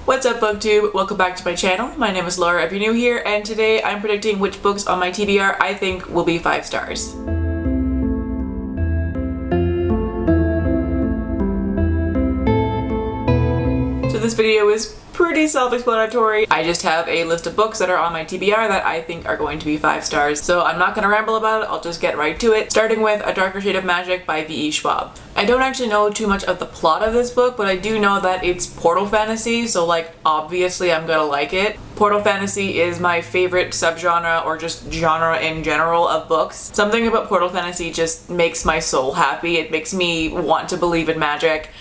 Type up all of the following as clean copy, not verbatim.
What's up, BookTube? Welcome back to my channel. My name is Lara if you're new here, and today I'm predicting which books on my TBR I think will be 5 stars. So this video is pretty self-explanatory. I just have a list of books that are on my TBR that I think are going to be 5 stars. So I'm not gonna ramble about it, I'll just get right to it, starting with A Darker Shade of Magic by V.E. Schwab. I don't actually know too much of the plot of this book, but I do know that it's portal fantasy, so like obviously I'm gonna like it. Portal fantasy is my favorite subgenre or just genre in general of books. Something about portal fantasy just makes my soul happy. It makes me want to believe in magic.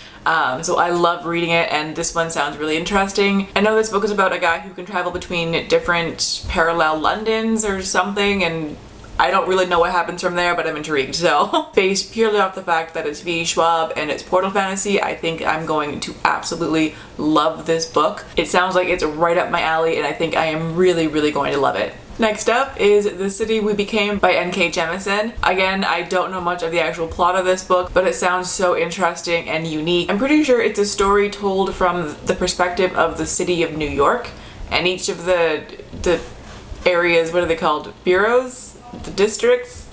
So I love reading it, and this one sounds really interesting. I know this book is about a guy who can travel between different parallel Londons or something, and I don't really know what happens from there, but I'm intrigued. So based purely off the fact that it's V. Schwab and it's portal fantasy, I think I'm going to absolutely love this book. It sounds like it's right up my alley, and I think I am really going to love it. Next up is The City We Became by N.K. Jemisin. Again, I don't know much of the actual plot of this book, but it sounds so interesting and unique. I'm pretty sure it's a story told from the perspective of the city of New York, and each of the areas, what are they called? Bureaus? The districts?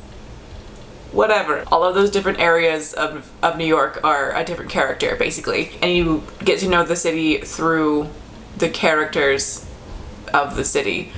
Whatever. All of those different areas of New York are a different character, basically. And you get to know the city through the characters of the city,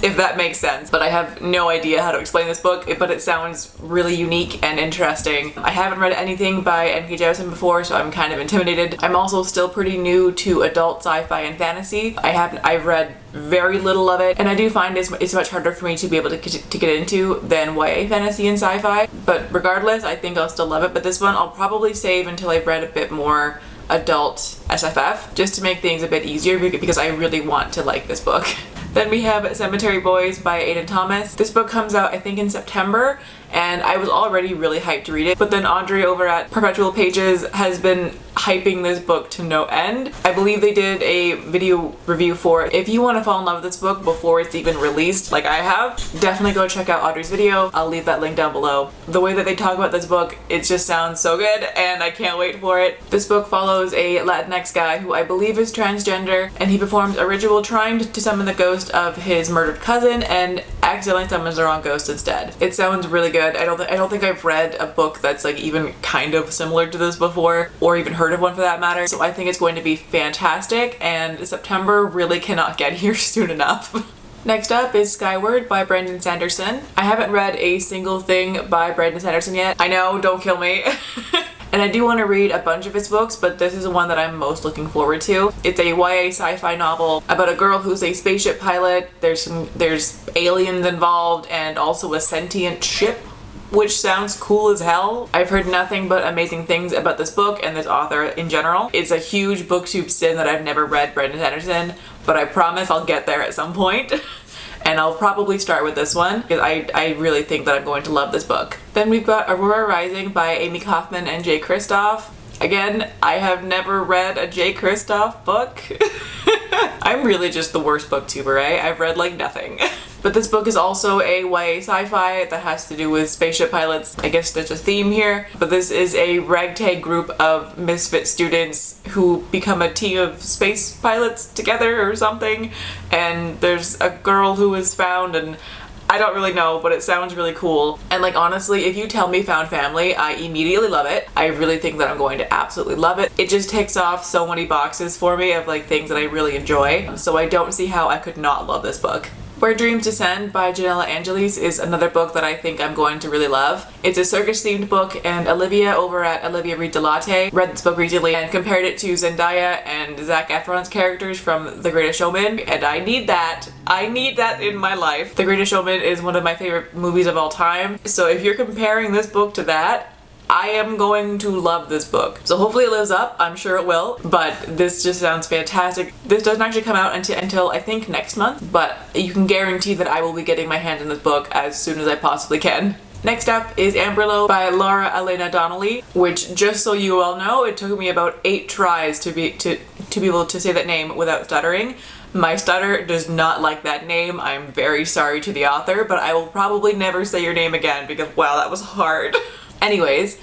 if that makes sense. But I have no idea how to explain this book, but it sounds really unique and interesting. I haven't read anything by N.K. Jemisin before, so I'm kind of intimidated. I'm also still pretty new to adult sci-fi and fantasy. I've read very little of it, and I do find it's much harder for me to be able to get into than YA fantasy and sci-fi. But regardless, I think I'll still love it. But this one I'll probably save until I've read a bit more adult SFF, just to make things a bit easier, because I really want to like this book. Then we have Cemetery Boys by Aiden Thomas. This book comes out I think in September, and I was already really hyped to read it, but then Audrey over at Perpetual Pages has been hyping this book to no end. I believe they did a video review for it. If you want to fall in love with this book before it's even released, like I have, definitely go check out Audrey's video. I'll leave that link down below. The way that they talk about this book, it just sounds so good, and I can't wait for it. This book follows a Latinx guy who I believe is transgender, and he performs a ritual trying to summon the ghost of his murdered cousin, and accidentally summons the wrong ghost instead. It sounds really good. I don't think I've read a book that's like even kind of similar to this before, or even heard of one for that matter. So I think it's going to be fantastic, and September really cannot get here soon enough. Next up is Skyward by Brandon Sanderson. I haven't read a single thing by Brandon Sanderson yet. I know, don't kill me. And I do want to read a bunch of his books, but this is the one that I'm most looking forward to. It's a YA sci-fi novel about a girl who's a spaceship pilot. There's aliens involved, and also a sentient ship, which sounds cool as hell. I've heard nothing but amazing things about this book and this author in general. It's a huge BookTube sin that I've never read Brandon Sanderson, but I promise I'll get there at some point. And I'll probably start with this one, because I really think that I'm going to love this book. Then we've got Aurora Rising by Aimie Kaufman and J. Kristoff. Again, I have never read a J. Kristoff book. I'm really just the worst booktuber, eh? I've read like nothing. But this book is also a YA sci-fi that has to do with spaceship pilots. I guess there's a theme here. But this is a ragtag group of misfit students who become a team of space pilots together or something. And there's a girl who is found, and I don't really know, but it sounds really cool. And like honestly, if you tell me found family, I immediately love it. I really think that I'm going to absolutely love it. It just ticks off so many boxes for me of like things that I really enjoy. So I don't see how I could not love this book. Where Dreams Descend by Janella is another book that I think I'm going to really love. It's a circus-themed book, and Olivia over at Olivia Read the Latte read this book recently and compared it to Zendaya and Zac Efron's characters from The Greatest Showman, and I need that. I need that in my life. The Greatest Showman is one of my favorite movies of all time, so if you're comparing this book to that, I am going to love this book. So hopefully it lives up, I'm sure it will, but this just sounds fantastic. This doesn't actually come out until I think next month, but you can guarantee that I will be getting my hands on this book as soon as I possibly can. Next up is Amberlough by Lara, Elena, Donnelly, which, just so you all know, it took me about 8 tries to be able to say that name without stuttering. My stutter does not like that name. I'm very sorry to the author, but I will probably never say your name again because wow, that was hard. Anyways,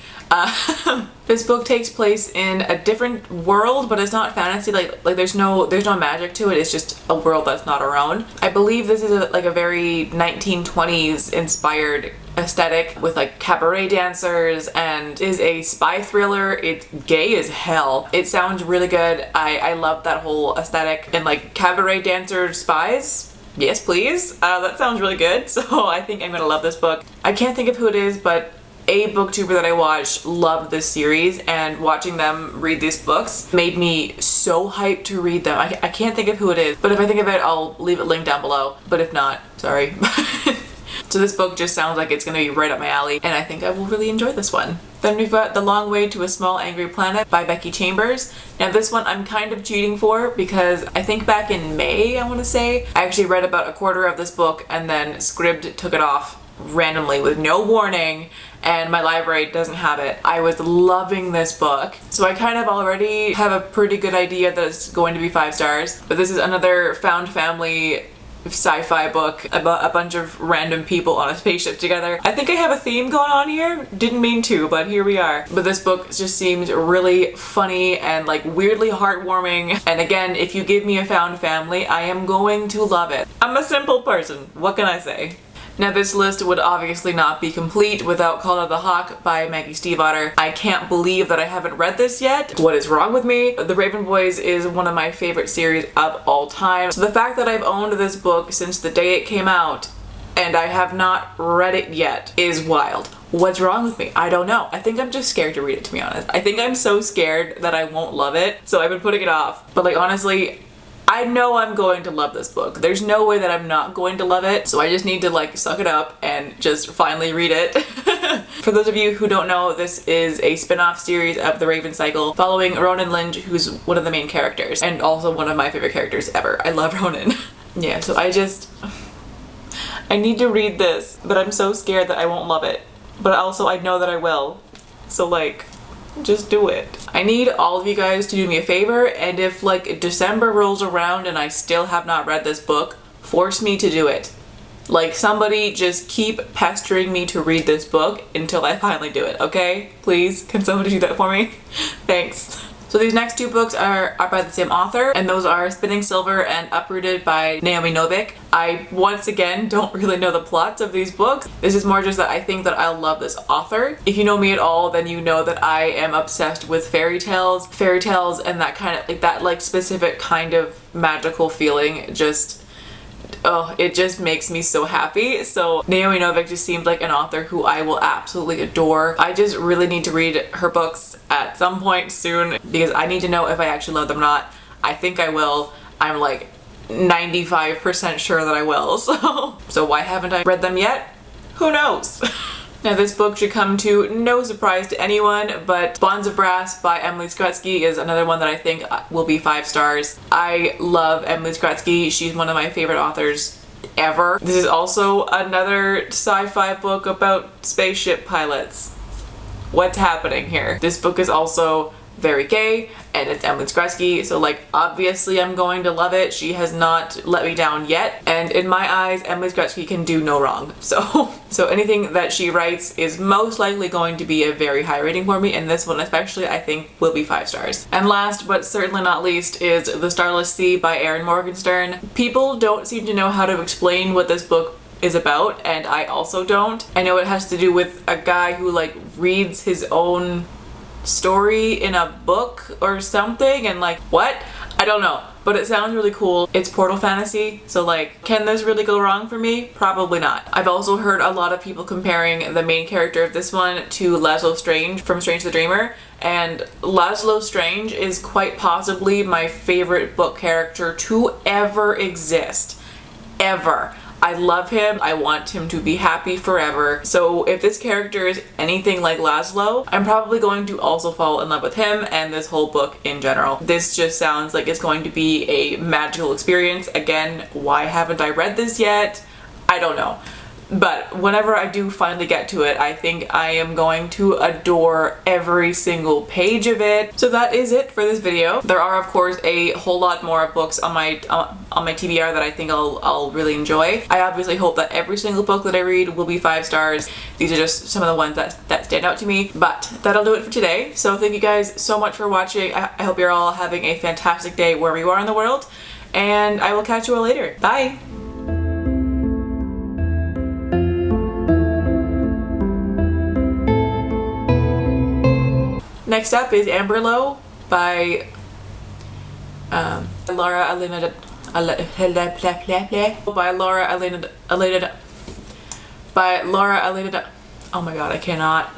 This book takes place in a different world, but it's not fantasy. Like there's no magic to it. It's just a world that's not our own. I believe this is a very 1920s inspired aesthetic with like cabaret dancers, and is a spy thriller. It's gay as hell. It sounds really good. I love that whole aesthetic, and like cabaret dancer spies. Yes, please. That sounds really good. So I think I'm gonna love this book. I can't think of who it is, but a booktuber that I watched loved this series, and watching them read these books made me so hyped to read them. I can't think of who it is, but if I think of it, I'll leave it linked down below. But if not, sorry. So this book just sounds like it's gonna be right up my alley, and I think I will really enjoy this one. Then we've got The Long Way to a Small Angry Planet by Becky Chambers. Now this one I'm kind of cheating for, because I think back in May, I want to say, I actually read about a quarter of this book, and then Scribd took it off randomly with no warning, and my library doesn't have it. I was loving this book, so I kind of already have a pretty good idea that it's going to be 5 stars. But this is another found family sci-fi book about a bunch of random people on a spaceship together. I think I have a theme going on here. Didn't mean to, but here we are. But this book just seems really funny and like weirdly heartwarming. And again, if you give me a found family, I am going to love it. I'm a simple person. What can I say? Now this list would obviously not be complete without Call of the Hawk by Maggie Stiefvater. I can't believe that I haven't read this yet. What is wrong with me? The Raven Boys is one of my favorite series of all time. So the fact that I've owned this book since the day it came out and I have not read it yet is wild. What's wrong with me? I don't know. I think I'm just scared to read it, to be honest. I think I'm so scared that I won't love it, so I've been putting it off. But like honestly, I know I'm going to love this book. There's no way that I'm not going to love it, so I just need to like suck it up and just finally read it. For those of you who don't know, this is a spin-off series of the Raven Cycle following Ronan Lynch, who's one of the main characters and also one of my favorite characters ever. I love Ronan. Yeah, so I need to read this, but I'm so scared that I won't love it. But also I know that I will. So like, just do it. I need all of you guys to do me a favor, and if like December rolls around and I still have not read this book, force me to do it. Like somebody just keep pestering me to read this book until I finally do it, okay? Please, can somebody do that for me? Thanks. So these next 2 books are by the same author, and those are Spinning Silver and Uprooted by Naomi Novik. I, once again, don't really know the plots of these books. This is more just that I think that I'll love this author. If you know me at all, then you know that I am obsessed with fairy tales and that kind of, like that like specific kind of magical feeling. Just, oh, it just makes me so happy. So Naomi Novik just seems like an author who I will absolutely adore. I just really need to read her books at some point soon, because I need to know if I actually love them or not. I think I will. I'm like 95% sure that I will. So why haven't I read them yet? Who knows? Now this book should come to no surprise to anyone, but Bonds of Brass by Emily Skrutskie is another one that I think will be 5 stars. I love Emily Skrutskie. She's one of my favorite authors ever. This is also another sci-fi book about spaceship pilots. What's happening here? This book is also very gay, and it's Emily Skrutskie, so like obviously I'm going to love it. She has not let me down yet, and in my eyes Emily Skrutskie can do no wrong. So anything that she writes is most likely going to be a very high rating for me, and this one especially I think will be 5 stars. And last but certainly not least is The Starless C by Erin Morgenstern. People don't seem to know how to explain what this book is about, and I also don't. I know it has to do with a guy who like reads his own story in a book or something, and like what? I don't know, but it sounds really cool. It's portal fantasy, so like, can this really go wrong for me? Probably not. I've also heard a lot of people comparing the main character of this one to Laszlo Strange from Strange the Dreamer, and Laszlo Strange is quite possibly my favorite book character to ever exist. Ever. I love him. I want him to be happy forever. So if this character is anything like Laszlo, I'm probably going to also fall in love with him and this whole book in general. This just sounds like it's going to be a magical experience. Again, why haven't I read this yet? I don't know. But whenever I do finally get to it, I think I am going to adore every single page of it. So that is it for this video. There are of course a whole lot more books on my TBR that I think I'll really enjoy. I obviously hope that every single book that I read will be 5 stars. These are just some of the ones that stand out to me. But that'll do it for today. So thank you guys so much for watching. I hope you're all having a fantastic day wherever you are in the world, and I will catch you all later. Bye! Next up is Amberlough by Lara, Elena, by Lara, Elena, by Lara, Elena. Oh my god, I cannot.